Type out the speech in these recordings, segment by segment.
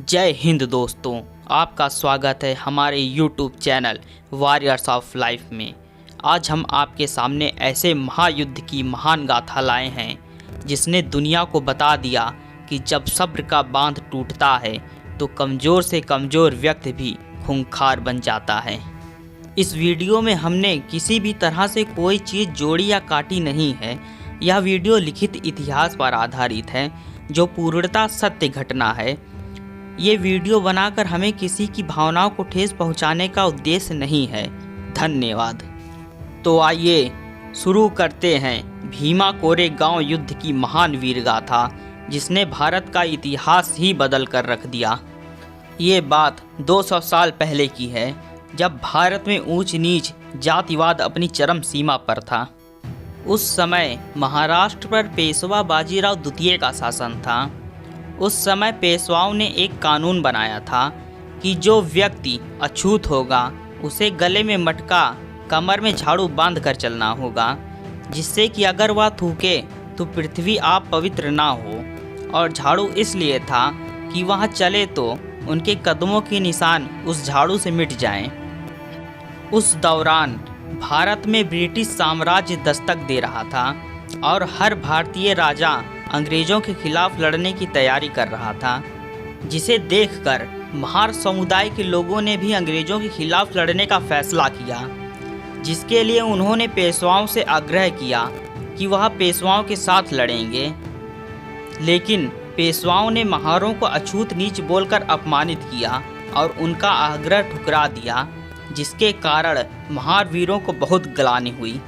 जय हिंद दोस्तों, आपका स्वागत है हमारे YouTube channel warriors of life में। आज हम आपके सामने ऐसे महायुद्ध की महान गाथा लाए हैं जिसने दुनिया को बता दिया कि जब सब्र का बांध टूटता है तो कमज़ोर से कमज़ोर व्यक्ति भी खूंखार बन जाता है। इस वीडियो में हमने किसी भी तरह से कोई चीज़ जोड़ी या काटी नहीं है। यह वीडियो लिखित इतिहास पर आधारित है जो पूर्णतः सत्य घटना है। ये वीडियो बनाकर हमें किसी की भावनाओं को ठेस पहुंचाने का उद्देश्य नहीं है। धन्यवाद। तो आइए शुरू करते हैं भीमा कोरेगांव युद्ध की महान वीर गाथा जिसने भारत का इतिहास ही बदल कर रख दिया। ये बात 200 साल पहले की है जब भारत में ऊंच नीच जातिवाद अपनी चरम सीमा पर था। उस समय महाराष्ट्र पर पेशवा बाजीराव द्वितीय का शासन था। उस समय पेशवाओं ने एक कानून बनाया था कि जो व्यक्ति अछूत होगा उसे गले में मटका, कमर में झाड़ू बांध कर चलना होगा, जिससे कि अगर वह थूके तो पृथ्वी आप पवित्र ना हो। और झाड़ू इसलिए था कि वह चले तो उनके कदमों के निशान उस झाड़ू से मिट जाएं। उस दौरान भारत में ब्रिटिश साम्राज्य दस्तक दे रहा था और हर भारतीय राजा अंग्रेज़ों के खिलाफ लड़ने की तैयारी कर रहा था, जिसे देखकर महार समुदाय के लोगों ने भी अंग्रेज़ों के खिलाफ लड़ने का फैसला किया, जिसके लिए उन्होंने पेशवाओं से आग्रह किया कि वह पेशवाओं के साथ लड़ेंगे। लेकिन पेशवाओं ने महारों को अछूत नीच बोलकर अपमानित किया और उनका आग्रह ठुकरा दिया, जिसके कारण महार वीरों को बहुत ग्लानि हुई।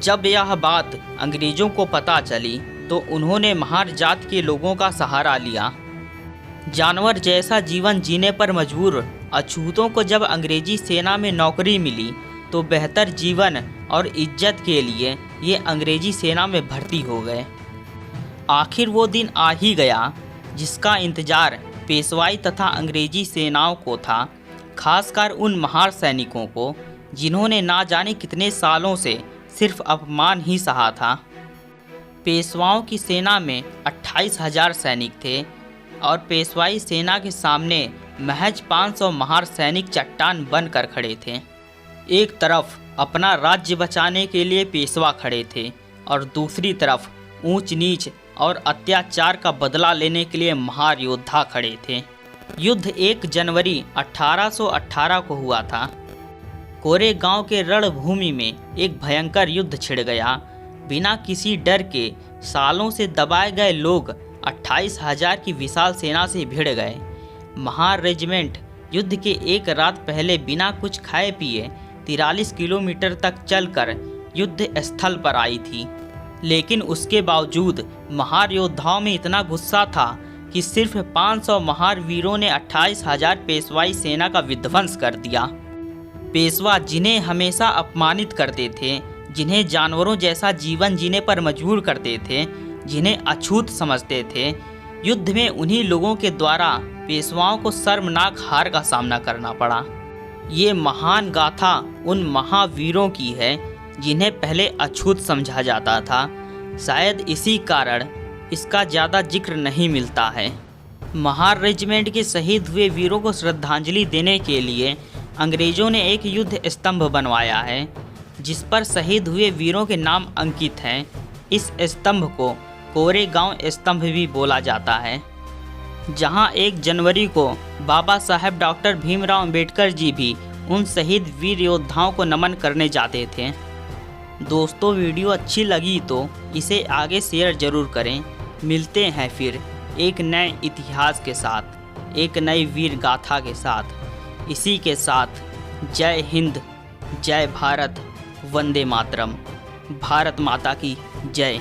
जब यह बात अंग्रेज़ों को पता चली तो उन्होंने महार जात के लोगों का सहारा लिया। जानवर जैसा जीवन जीने पर मजबूर अछूतों को जब अंग्रेजी सेना में नौकरी मिली तो बेहतर जीवन और इज्जत के लिए ये अंग्रेजी सेना में भर्ती हो गए। आखिर वो दिन आ ही गया जिसका इंतज़ार पेशवाई तथा अंग्रेजी सेनाओं को था, खासकर उन महार सैनिकों को जिन्होंने ना जाने कितने सालों से सिर्फ अपमान ही सहा था। पेशवाओं की सेना में 28,000 सैनिक थे और पेशवाई सेना के सामने महज 500 महार सैनिक चट्टान बनकर खड़े थे। एक तरफ अपना राज्य बचाने के लिए पेशवा खड़े थे और दूसरी तरफ ऊंच नीच और अत्याचार का बदला लेने के लिए महार योद्धा खड़े थे। युद्ध 1 जनवरी 1818 को हुआ था। कोरेगांव के रणभूमि में एक भयंकर युद्ध छिड़ गया। बिना किसी डर के सालों से दबाए गए लोग 28,000 की विशाल सेना से भिड़ गए। महार रेजिमेंट युद्ध के एक रात पहले बिना कुछ खाए पिए 43 किलोमीटर तक चलकर युद्ध स्थल पर आई थी। लेकिन उसके बावजूद महार योद्धाओं में इतना गुस्सा था कि सिर्फ 500 महार वीरों ने 28,000 पेशवाई सेना का विध्वंस कर दिया। पेशवा जिन्हें हमेशा अपमानित करते थे, जिन्हें जानवरों जैसा जीवन जीने पर मजबूर करते थे, जिन्हें अछूत समझते थे, युद्ध में उन्हीं लोगों के द्वारा पेशवाओं को शर्मनाक हार का सामना करना पड़ा। ये महान गाथा उन महावीरों की है जिन्हें पहले अछूत समझा जाता था। शायद इसी कारण इसका ज़्यादा जिक्र नहीं मिलता है। महार रेजिमेंट के शहीद हुए वीरों को श्रद्धांजलि देने के लिए अंग्रेज़ों ने एक युद्ध स्तंभ बनवाया है जिस पर शहीद हुए वीरों के नाम अंकित हैं। इस स्तंभ को कोरेगांव स्तंभ भी बोला जाता है, जहां 1 जनवरी को बाबा साहेब डॉक्टर भीमराव अंबेडकर जी भी उन शहीद वीर योद्धाओं को नमन करने जाते थे। दोस्तों, वीडियो अच्छी लगी तो इसे आगे शेयर ज़रूर करें। मिलते हैं फिर एक नए इतिहास के साथ, एक नई वीर गाथा के साथ। इसी के साथ जय हिंद, जय भारत, वंदे मातरम। भारत माता की जय।